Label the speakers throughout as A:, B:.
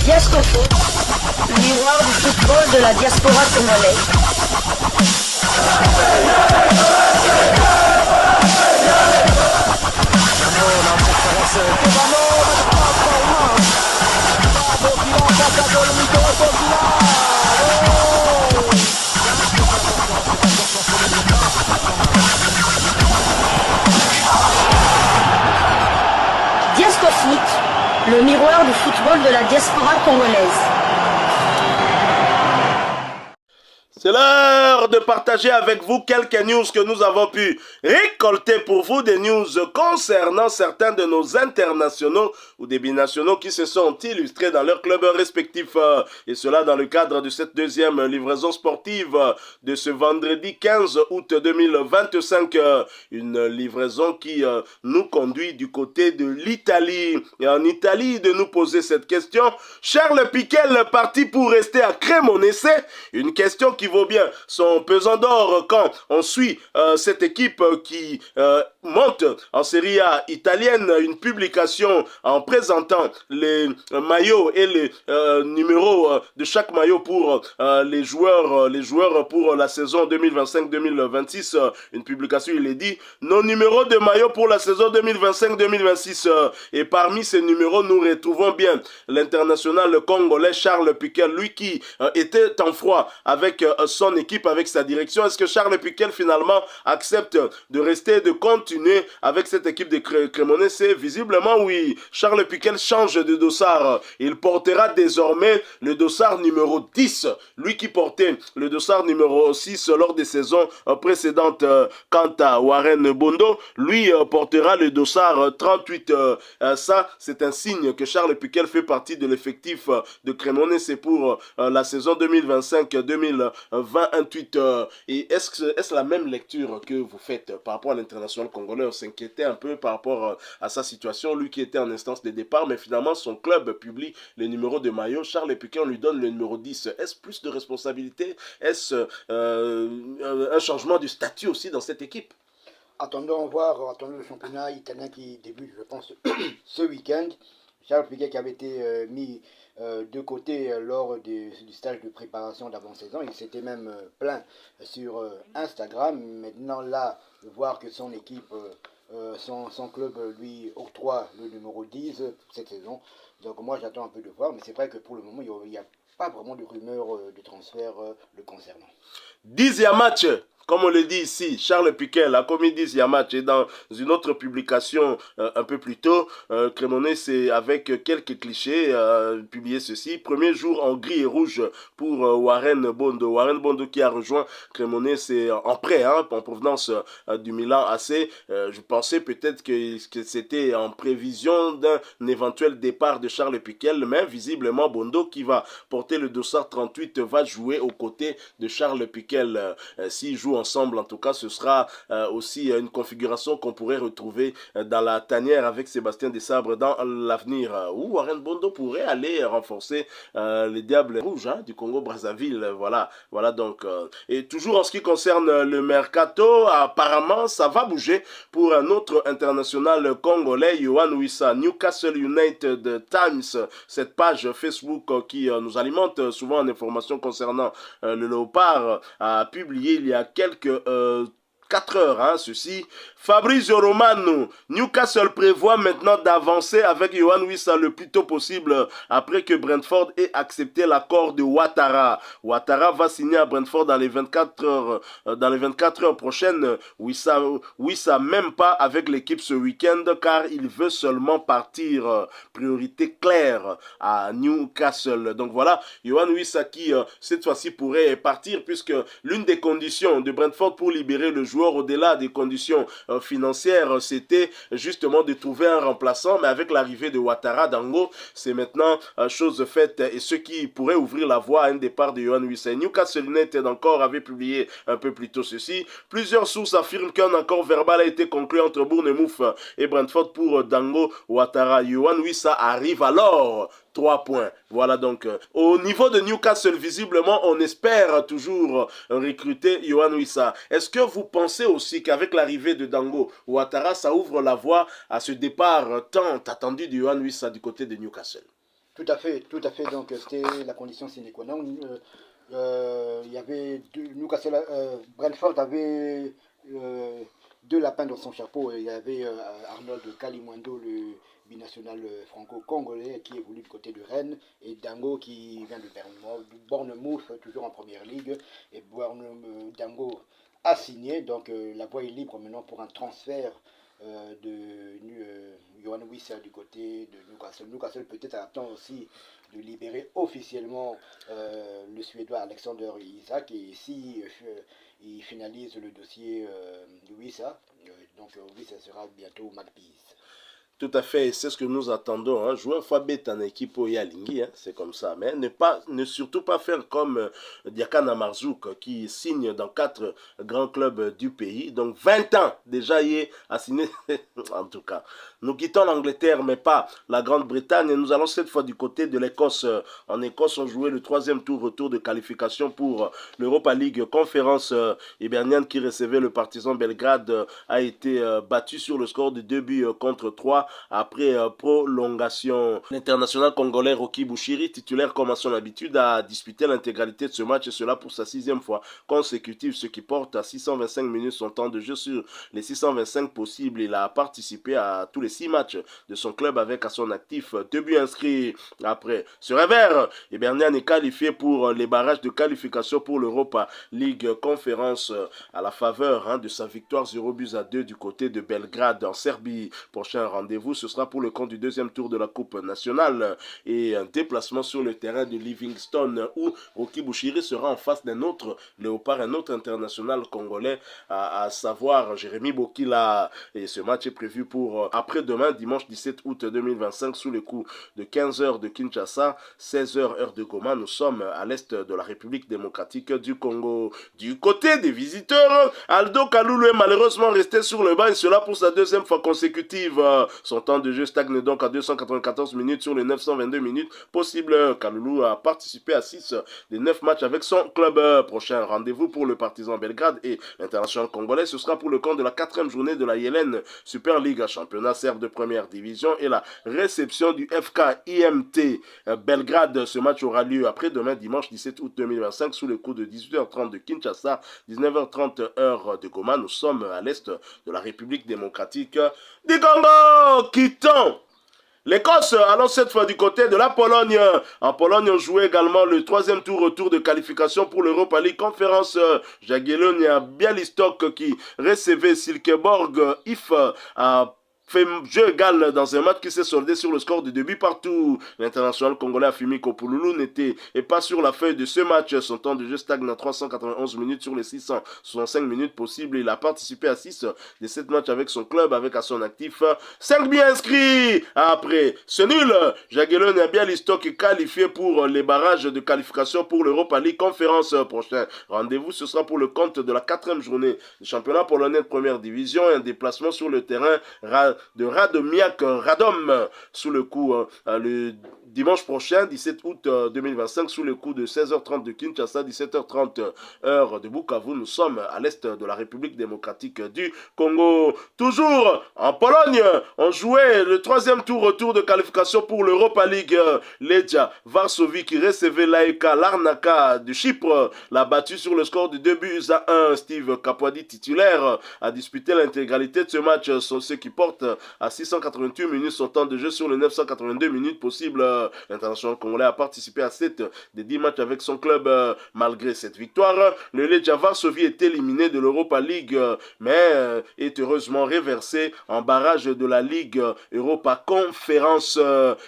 A: Diascofo, le miroir du football de la diaspora congolaise. Diascofoot, le miroir du football de la diaspora congolaise.
B: C'est l'heure de partager avec vous quelques news que nous avons pu récolter pour vous, des news concernant certains de nos internationaux ou des binationaux qui se sont illustrés dans leurs clubs respectifs. Et cela dans le cadre de cette deuxième livraison sportive de ce vendredi 15 août 2025. Une livraison qui nous conduit du côté de l'Italie. Et en Italie, de nous poser cette question: Charles Piquel parti pour rester à Cremonese? Une question qui vaut bien son pesant d'or quand on suit cette équipe qui monte en Serie A italienne. Une publication en présentant les maillots et les numéros de chaque maillot pour les joueurs pour la saison 2025-2026. Une publication, il est dit, nos numéros de maillot pour la saison 2025-2026. Et parmi ces numéros, nous retrouvons bien l'international congolais Charles Piquel, lui qui était en froid avec son équipe, avec sa direction. Est-ce que Charles Piquel finalement accepte de rester, de continuer avec cette équipe de Cremonese? Visiblement oui. Charles Piquel change de dossard. Il portera désormais le dossard numéro 10. Lui qui portait le dossard numéro 6 lors des saisons précédentes. Quant à Warren Bondo, lui portera le dossard 38. Ça, c'est un signe que Charles Piquel fait partie de l'effectif de Cremonese pour la saison 2025-2028. Et est-ce la même lecture que vous faites par rapport à l'international congolais? On s'inquiétait un peu par rapport à sa situation, lui qui était en instance de départ, mais finalement son club publie le numéro de maillot. Charles Piquel, on lui donne le numéro 10. Est-ce plus de responsabilité? Est-ce un changement de statut aussi dans cette équipe?
C: Attendons le championnat italien qui débute, je pense, ce week-end. Charles Piquet qui avait été mis de côté lors du stage de préparation d'avant-saison. Il s'était même plaint sur Instagram. Maintenant, là, voir que son équipe, son club lui octroie le numéro 10 cette saison. Donc moi, j'attends un peu de voir. Mais c'est vrai que pour le moment, il n'y a pas vraiment de rumeur de transfert le concernant.
B: 10e match. Comme on le dit ici, Charles Piquel a commis 10e match. Et dans une autre publication un peu plus tôt, Cremonese, avec quelques clichés, publié ceci. Premier jour en gris et rouge pour Warren Bondo. Warren Bondo qui a rejoint Cremonese en prêt, en provenance du Milan AC. Je pensais peut-être que c'était en prévision d'un éventuel départ de Charles Piquel, mais visiblement Bondo qui va porter le dossard 38 va jouer aux côtés de Charles Piquel. S'il joue ensemble, en tout cas, ce sera aussi une configuration qu'on pourrait retrouver dans la tanière avec Sébastien Desabre dans l'avenir, où Warren Bondo pourrait aller renforcer les Diables Rouges du Congo-Brazzaville. Voilà donc. Et toujours en ce qui concerne le mercato, apparemment, ça va bouger pour un autre international congolais, Yohan Wissa. Newcastle United Times, cette page Facebook qui nous alimente souvent en informations concernant le Léopard, a publié il y a quelques 4 heures, ceci. Fabrizio Romano, Newcastle prévoit maintenant d'avancer avec Yohan Wissa le plus tôt possible après que Brentford ait accepté l'accord de Ouattara. Ouattara va signer à Brentford dans les 24 heures prochaines. Wissa même pas avec l'équipe ce week-end car il veut seulement partir. Priorité claire à Newcastle. Donc voilà, Yohan Wissa qui cette fois-ci pourrait partir puisque l'une des conditions de Brentford pour libérer le joueur au-delà des conditions financière, c'était justement de trouver un remplaçant, mais avec l'arrivée de Ouattara Dango, c'est maintenant chose faite et ce qui pourrait ouvrir la voie à un départ de Yohan Wissa. Newcastle United encore avait publié un peu plus tôt ceci. Plusieurs sources affirment qu'un accord verbal a été conclu entre Bournemouth et Brentford pour Dango Ouattara. Yohan Wissa arrive alors 3 points. Voilà donc. Au niveau de Newcastle, visiblement, on espère toujours recruter Yohan Wissa. Est-ce que vous pensez aussi qu'avec l'arrivée de Dango Ouattara, ça ouvre la voie à ce départ tant attendu de Yohan Wissa du côté de Newcastle?
C: Tout à fait, tout à fait. Donc, c'était la condition sine qua non. Il y avait Newcastle, Brentford avait deux lapins dans son chapeau. Il y avait Arnold Kalimwendo, le binational franco-congolais qui évolue du côté de Rennes, et Dango qui vient de Bournemouth, toujours en première ligue. Et Dango a signé, donc la voie est libre maintenant pour un transfert de Johan Wissa du côté de Newcastle. Newcastle peut-être attend aussi de libérer officiellement le Suédois Alexander Isak, et si il finalise le dossier de Wissa, donc Wissa sera bientôt Magpies.
B: Tout à fait, c'est ce que nous attendons. Hein. Jouer un fois bête en équipe au Yalingi, hein, c'est comme ça. Mais ne surtout pas faire comme Diakana Marzouk qui signe dans 4 grands clubs du pays. Donc 20 ans déjà il a signé. En tout cas, nous quittons l'Angleterre mais pas la Grande-Bretagne. Nous allons cette fois du côté de l'Écosse. En Écosse, on jouait le 3e retour de qualification pour l'Europa League Conférence hibernienne qui recevait le Partizan Belgrade. A été battu sur le score de 2 buts contre 3. Après prolongation. L'international congolais Rocky Bouchiri, titulaire comme à son habitude, a disputé l'intégralité de ce match, et cela pour sa 6e fois consécutive, ce qui porte à 625 minutes son temps de jeu sur les 625 possibles. Il a participé à tous les 6 matchs de son club avec à son actif 2 buts inscrits. Après ce revers, Hibernian est qualifié pour les barrages de qualification pour l'Europa League Conférence à la faveur de sa victoire 0-2 du côté de Belgrade en Serbie. Prochain rendez-vous, ce sera pour le compte du 2e tour de la Coupe nationale et un déplacement sur le terrain de Livingstone où Rocky Bouchiri sera en face d'un autre léopard, un autre international congolais, à savoir Jérémy Bokila. Et ce match est prévu pour après-demain, dimanche 17 août 2025, sous le coup de 15h de Kinshasa, 16h heure de Goma. Nous sommes à l'est de la République démocratique du Congo. Du côté des visiteurs, Aldo Kaloulou est malheureusement resté sur le banc, et cela pour sa 2e fois consécutive. Son temps de jeu stagne donc à 294 minutes sur les 922 minutes possibles. Kaloulou a participé à 6 des 9 matchs avec son club. Prochain rendez-vous pour le Partizan Belgrade et l'international congolais, ce sera pour le compte de la 4e journée de la Yélène Super League, championnat serbe de première division, et la réception du FK IMT Belgrade. Ce match aura lieu après-demain, dimanche 17 août 2025, sous le coup de 18h30 de Kinshasa, 19h30 heure de Goma. Nous sommes à l'est de la République démocratique du Congo. Quittons l'Écosse, allons cette fois du côté de la Pologne. En Pologne, on jouait également le 3e retour de qualification pour l'Europa League Conférence. Jagiellonia Bialystok qui recevait Silkeborg IF à fait jeu égal dans un match qui s'est soldé sur le score de 2 buts partout. L'international congolais Afimi Kopouloulou n'était pas sur la feuille de ce match. Son temps de jeu stagne à 391 minutes sur les 665 minutes possibles. Il a participé à 6 de 7 matchs avec son club, avec à son actif 5 buts inscrits. Après ce nul, Jagiellonia Bialystok est qualifié pour les barrages de qualification pour l'Europa League Conférence. Prochain rendez-vous, ce sera pour le compte de la 4e journée du championnat polonais de première division, et un déplacement sur le terrain de Radomiak Radom sous le coup le dimanche prochain 17 août 2025 sous le coup de 16h30 de Kinshasa, 17h30 heure de Bukavu. Nous sommes à l'est de la République démocratique du Congo. Toujours en Pologne, on jouait le 3e retour de qualification pour l'Europa League. Legia Varsovie qui recevait l'AEK Larnaca de Chypre l'a battu sur le score de 2-1. Steve Kapwadi, titulaire, a disputé l'intégralité de ce match, ce qui porte à 688 minutes son temps de jeu sur les 982 minutes possibles. L'international congolais a participé à 7 des 10 matchs avec son club. Malgré cette victoire, le Legia Varsovie est éliminé de l'Europa League, mais est heureusement réversé en barrage de la Ligue Europa Conférence.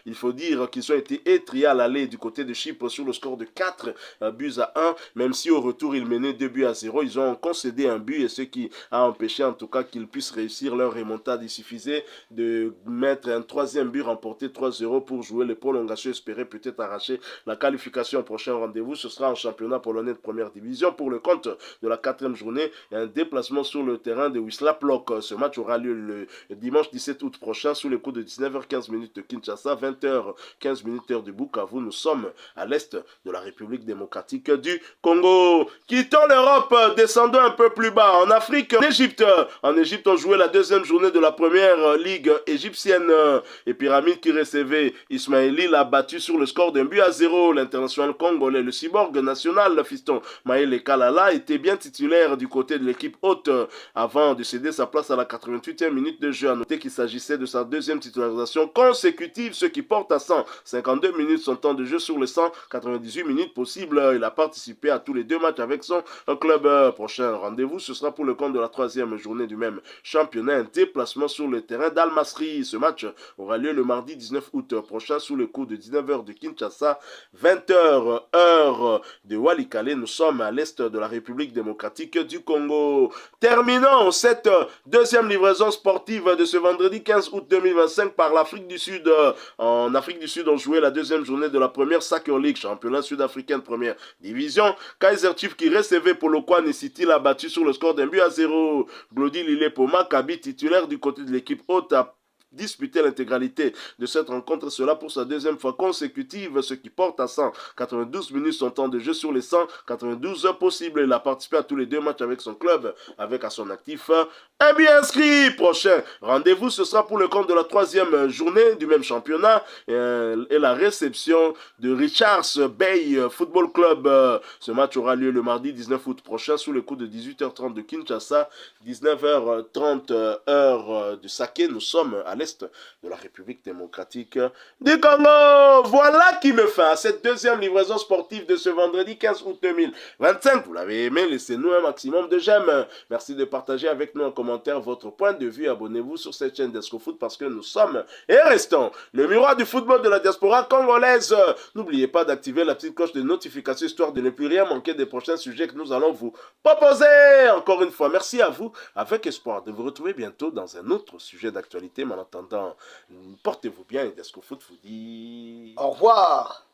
B: Il faut dire qu'ils ont été étriés à l'aller du côté de Chypre sur le score de 4 buts à 1, même si au retour ils menaient 2 buts à 0. Ils ont concédé un but, et ce qui a empêché en tout cas qu'ils puissent réussir leur remontade. Il suffisait de mettre un 3e but remporté 3-0 pour jouer les prolongations, espérer peut-être arracher la qualification. Prochain rendez-vous, ce sera en championnat polonais de première division pour le compte de la 4e journée, et un déplacement sur le terrain de Wisła Płock. Ce match aura lieu le dimanche 17 août prochain sous les coups de 19h15 de Kinshasa, 20h15 heure de Bukavu. Nous sommes à l'est de la République démocratique du Congo. Quittons l'Europe, descendons un peu plus bas en Afrique, en Égypte. En Égypte, on jouait la 2e journée de la première première ligue égyptienne. Et Pyramide qui recevait Ismaili l'a battu sur le score d'un but à 0. L'international congolais, le cyborg national, le fiston Maël Kalala, était bien titulaire du côté de l'équipe haute avant de céder sa place à la 88e minute de jeu. À noter qu'il s'agissait de sa deuxième titularisation consécutive, ce qui porte à 152 minutes son temps de jeu sur les 198 minutes possibles. Il a participé à tous les 2 matchs avec son club. Prochain rendez-vous, ce sera pour le compte de la 3e journée du même championnat, un déplacement sur le terrain d'Al-Masri. Ce match aura lieu le mardi 19 août prochain sous le coup de 19h de Kinshasa, 20h heure de Walikale. Nous sommes à l'est de la République démocratique du Congo. Terminons cette deuxième livraison sportive de ce vendredi 15 août 2025 par l'Afrique du Sud. En Afrique du Sud, on jouait la deuxième journée de la première Soccer League, championnat sud-africain de première division. Kaiser Chiefs qui recevait Polokwane City l'a battu sur le score d'un but à 0. Glody Lilepo Maccabi, titulaire du côté de l'équipe haute, a disputé l'intégralité de cette rencontre, cela pour sa deuxième fois consécutive, ce qui porte à 192 minutes son temps de jeu sur les 192 possibles. Il a participé à tous les 2 matchs avec son club, avec à son actif un but inscrit. Prochain rendez-vous, ce sera pour le compte de la 3e journée du même championnat et la réception de Richards Bay Football Club. Ce match aura lieu le mardi 19 août prochain sous le coup de 18h30 de Kinshasa, 19h30 heure de Saké. Nous sommes à l'est de la République démocratique du Congo. Voilà qui me fait à cette deuxième livraison sportive de ce vendredi 15 août 2025. Vous l'avez aimé, laissez-nous un maximum de j'aime. Merci de partager avec nous en commentaire votre point de vue. Abonnez-vous sur cette chaîne d'ESCOFoot parce que nous sommes et restons le miroir du football de la diaspora congolaise. N'oubliez pas d'activer la petite cloche de notification histoire de ne plus rien manquer des prochains sujets que nous allons vous proposer. Encore une fois, merci à vous, avec espoir de vous retrouver bientôt dans un autre sujet d'actualité. En attendant, portez-vous bien et d'ESCOFoot vous dit
C: au revoir.